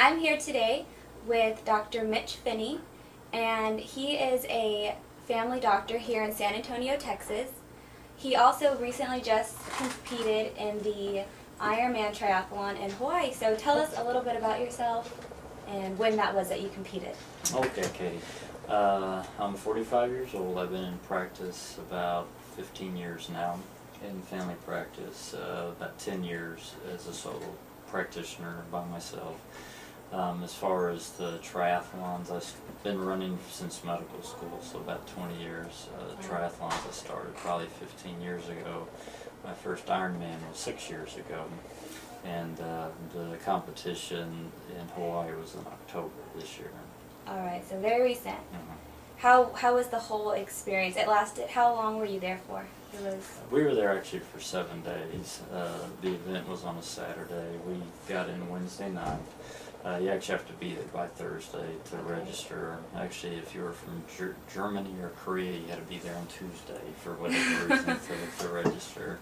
I'm here today with Dr. Mitch Finney, and he is a family doctor here in San Antonio, Texas. He also recently just competed in the Ironman triathlon in Hawaii. So tell us a little bit about yourself and when that was that you competed. Okay, Katie. I'm 45 years old. I've been in practice about 15 years now. In family practice, about 10 years as a solo practitioner by myself. As far as the triathlons, I've been running since medical school, so about 20 years. Triathlons I started probably 15 years ago. My first Ironman was 6 years ago, and the competition in Hawaii was in October this year. All right, so very recent. Mm-hmm. How was the whole experience? It lasted, how long were you there for? We were there actually for 7 days. The event was on a Saturday. We got in Wednesday night. You actually have to be there by Thursday to register. Actually, if you were from Germany or Korea, you had to be there on Tuesday for whatever reason to register.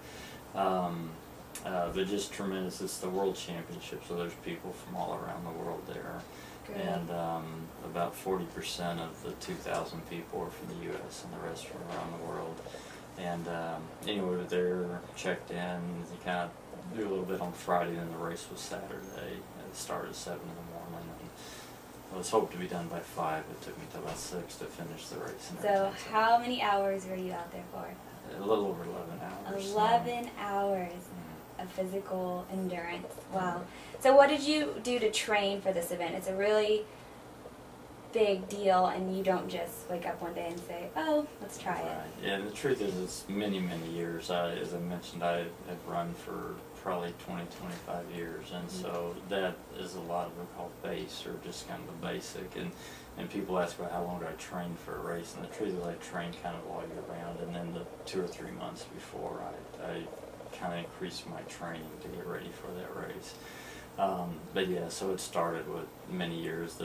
But just tremendous. It's the World Championship, so there's people from all around the world there. Good. And about 40% of the 2,000 people are from the U.S. and the rest from around the world. And anyway, we were there, checked in, you kind of do a little bit on Friday, and the race was Saturday. It started at 7 in the morning, and it was hoped to be done by 5. It took me till about 6 to finish the race. And so how many hours were you out there for? A little over 11 hours. 11 hours of physical endurance. Wow. So what did you do to train for this event? It's a really big deal, and you don't just wake up one day and say, oh, let's try it. Right. Yeah, and the truth is it's many, many years. As I mentioned, I have run for probably 20, 25 years, and so that is a lot of it called base, or just kind of the basic. And people ask about how long do I train for a race, and the truth is I train kind of all year round, and then the 2 or 3 months before I kind of increase my training to get ready for that race. But yeah, so it started with many years.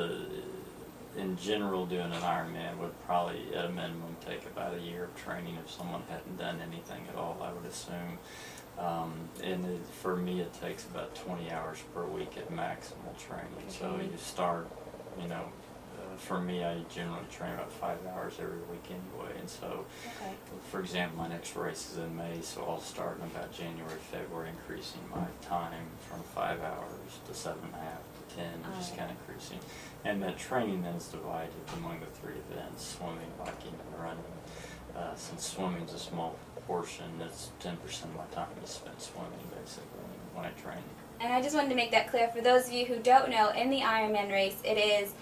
In general, doing an Ironman would probably, at a minimum, take about a year of training if someone hadn't done anything at all, I would assume. For me, it takes about 20 hours per week at maximal training. So you start, for me, I generally train about 5 hours every week anyway. And so, for example, my next race is in May, so I'll start in about January, February, increasing my time from 5 hours to 7.5 to 10, just kind of increasing. And that training then is divided among the 3 events: swimming, biking, and running. Since swimming is a small portion, that's 10% of my time is spent swimming, basically, when I train. And I just wanted to make that clear for those of you who don't know, in the Ironman race, it is,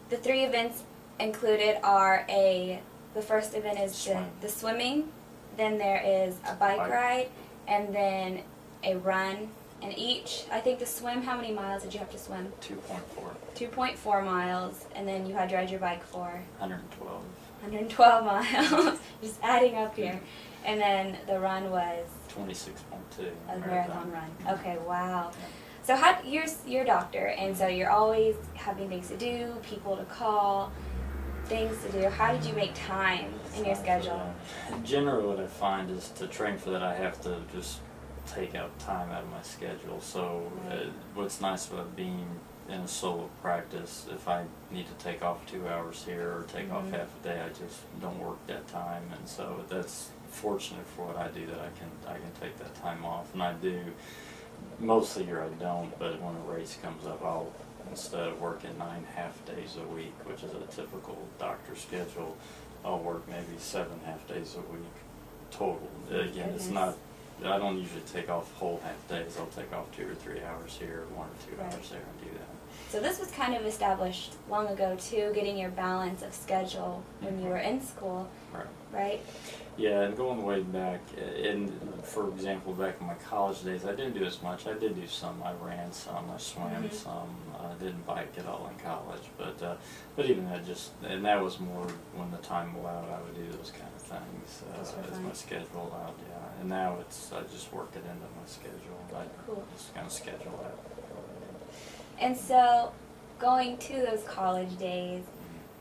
the 3 events included are the first event is the swimming, then there is a bike ride, and then a run. And each, I think the swim, how many miles did you have to swim? 2.4. 2.4 miles, and then you had to ride your bike for? 112. 112 miles, just adding up here. And then the run was? 26.2. A marathon run. Okay, wow. So you're a doctor, and so you're always having things to do, people to call, things to do. How did you make time in your schedule? Generally, what I find is to train for that, I have to just take out time out of my schedule. So what's nice about being in a solo practice, if I need to take off 2 hours here or take off half a day, I just don't work that time. And so that's fortunate for what I do, that I can take that time off. And I do. Most of the year I don't, but when a race comes up, I'll, instead of working 9 half days a week, which is a typical doctor schedule, I'll work maybe 7 half days a week total. Again, it's not, I don't usually take off whole half days. I'll take off 2 or 3 hours here, 1 or 2 hours there, and do that. So this was kind of established long ago too, getting your balance of schedule when you were in school, right? Yeah, and going way back, for example, back in my college days, I didn't do as much. I did do some. I ran some, I swam some. I didn't bike at all in college, but even that that was more when the time allowed. I would do those kind of things as my schedule allowed. Yeah, and now I just work it into my schedule. I just kind of schedule that. And so, going to those college days,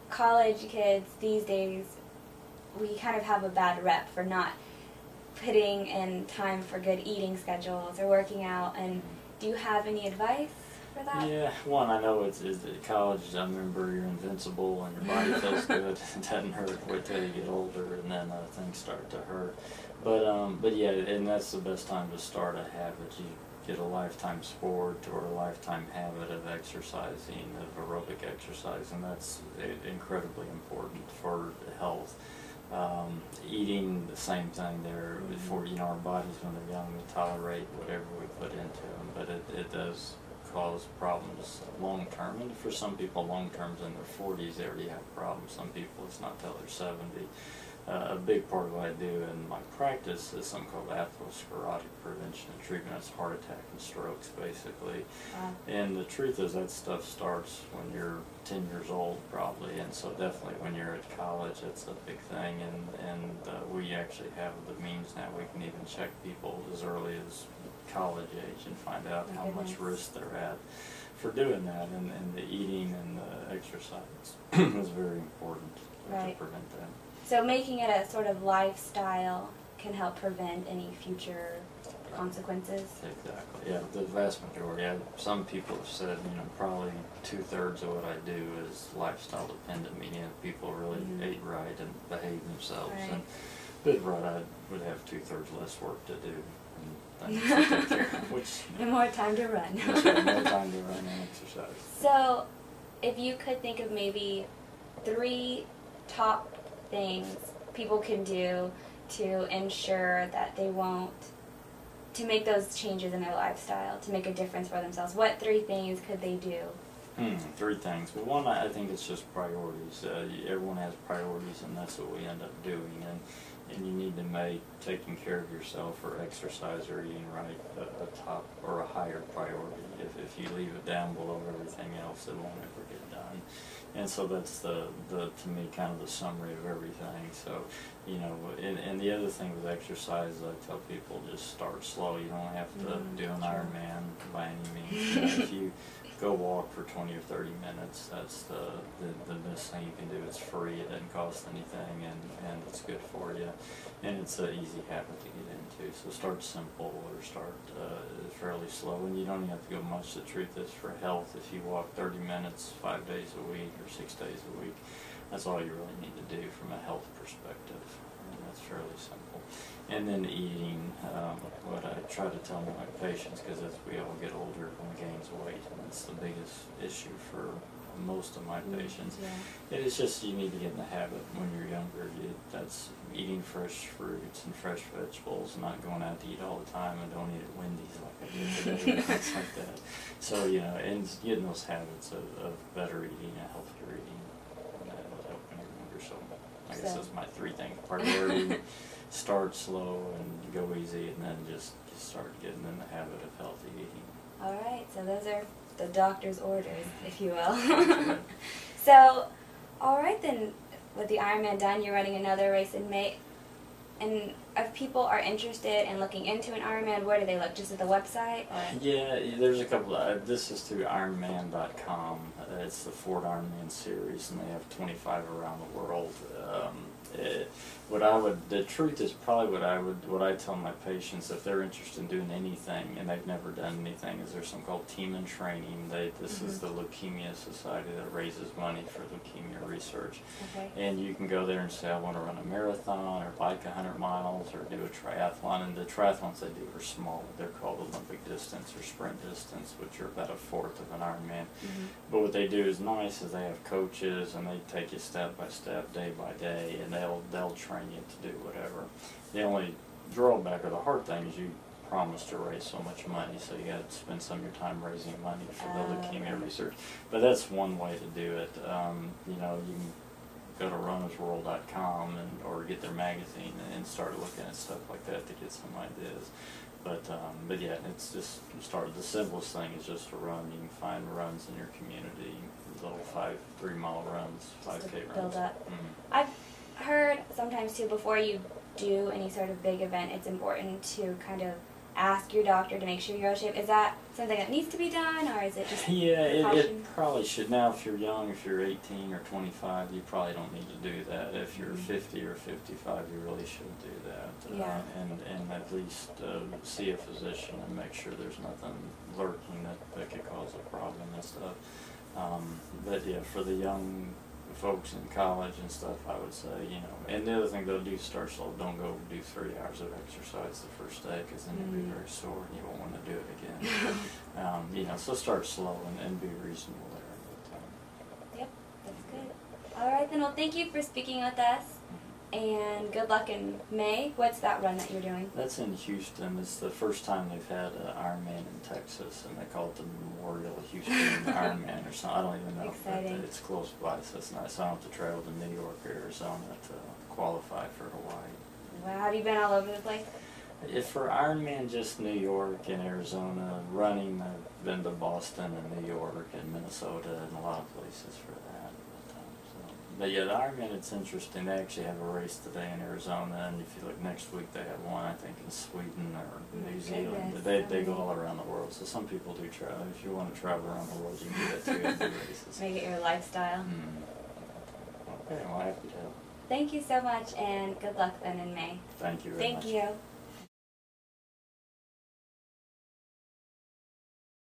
college kids these days, we kind of have a bad rep for not putting in time for good eating schedules or working out. And do you have any advice? for that? Yeah, one, I know it's at college, I remember you're invincible and your body feels good. It doesn't hurt. Wait till you get older and then things start to hurt. But yeah, and that's the best time to start a habit. You get a lifetime sport or a lifetime habit of exercising, of aerobic exercise, and that's incredibly important for health. Eating the same thing there for, you know, our bodies when they're young, we tolerate whatever we put into them, but it does cause problems long term, and for some people long term's in their 40s they already have problems. Some people it's not till they're 70. A big part of what I do in my practice is something called atherosclerotic prevention and treatment. It's heart attack and strokes, basically. Wow. And the truth is that stuff starts when you're 10 years old, probably, and so definitely when you're at college, it's a big thing. And we actually have the means now. We can even check people as early as college age and find out how much risk they're at for doing that. And the eating and the exercise is very important to prevent that. So making it a sort of lifestyle can help prevent any future consequences? Exactly, yeah, the vast majority. Some people have said, you know, probably 2/3 of what I do is lifestyle dependent, meaning people really ate right and behaved themselves. Right. And did right, I would have 2/3 less work to do. And things to take care of, which, and more time to run. more time to run and exercise. So, if you could think of maybe 3 top things people can do to ensure that they won't, to make those changes in their lifestyle, to make a difference for themselves, what 3 things could they do? 3 things. Well, one, I think it's just priorities. Everyone has priorities, and that's what we end up doing. And you need to make taking care of yourself or exercise or eating right a top or a higher priority. If you leave it down below everything else, it won't ever get done. And so that's the to me kind of the summary of everything. So, you know, and the other thing with exercise, I tell people just start slow. You don't have to do an Ironman by any means. You know, if you go walk for 20 or 30 minutes, that's the best thing you can do. It's free, it doesn't cost anything, and it's good for you. And it's an easy habit to get into. So start simple or start fairly slow, and you don't even have to go much. The truth is, for health, if you walk 30 minutes 5 days a week or 6 days a week, that's all you really need to do from a health perspective. And that's fairly simple. And then eating, what I try to tell my patients, because as we all get older, one gains weight, and that's the biggest issue for most of my patients. Yeah. It's just you need to get in the habit when you're younger. That's eating fresh fruits and fresh vegetables, not going out to eat all the time, and don't eat at Wendy's like I did today, things like that. So, you know, and getting those habits of better eating and healthier eating, and that will help when you're younger. So I guess that's my 3 things. Priority, start slow and go easy, and then just start getting in the habit of healthy eating. All right, so those are the doctor's orders, if you will. So, all right then, with the Ironman done, you're running another race in May. And if people are interested in looking into an Ironman, where do they look? Just at the website? Or? Yeah, there's a couple of, this is through ironman.com. It's the Ford Ironman series, and they have 25 around the world. The truth is probably what I tell my patients if they're interested in doing anything and they've never done anything is there's something called Team in Training. This is the Leukemia Society that raises money for leukemia research. Okay. And you can go there and say, I want to run a marathon or bike 100 miles or do a triathlon. And the triathlons they do are small. They're called Olympic distance or sprint distance, which are about 1/4 of an Ironman. But what they do is nice is they have coaches and they take you step by step, day by day, and they'll train you to do whatever. The only drawback or the hard thing is you promise to raise so much money, so you got to spend some of your time raising money for the leukemia research. But that's one way to do it. You know, you can go to runnersworld.com or get their magazine and start looking at stuff like that to get some ideas. But yeah, it's just the simplest thing is just to run. You can find runs in your community, little 3-mile runs, 5K runs. Build up. I've heard sometimes too, before you do any sort of big event, it's important to kind of ask your doctor to make sure you're in shape. Is that something that needs to be done, or is it just it probably should. Now, if you're young, if you're 18 or 25, you probably don't need to do that. If you're 50 or 55, you really shouldn't do that. Yeah. and at least see a physician and make sure there's nothing lurking that could cause a problem and stuff. But yeah, for the young folks in college and stuff, I would say, you know, and the other thing they'll do, start slow. Don't go do 3 hours of exercise the first day, because then you'll be very sore and you won't want to do it again. You know, so start slow and be reasonable there. But, Yep, that's good. All right, then. Well, thank you for speaking with us, and good luck in May. What's that run that you're doing? That's in Houston. It's the first time they've had an Ironman in Texas, and they call it the Memorial Houston Ironman or something. I don't even know. Exciting. But it's close by, so it's nice. I don't have to travel to New York or Arizona to qualify for Hawaii. Wow, have you been all over the place? If for Ironman, just New York and Arizona. Running, I've been to Boston and New York and Minnesota and a lot of places for that. But yeah, the Ironman, it's interesting. They actually have a race today in Arizona, and if you look next week, they have one, I think, in Sweden or New Zealand. They go all around the world, so some people do travel. If you want to travel around the world, you can do that too and do races. Make it your lifestyle. Okay, well, happy to help. Thank you so much, and good luck then in May. Thank you very much. Thank you.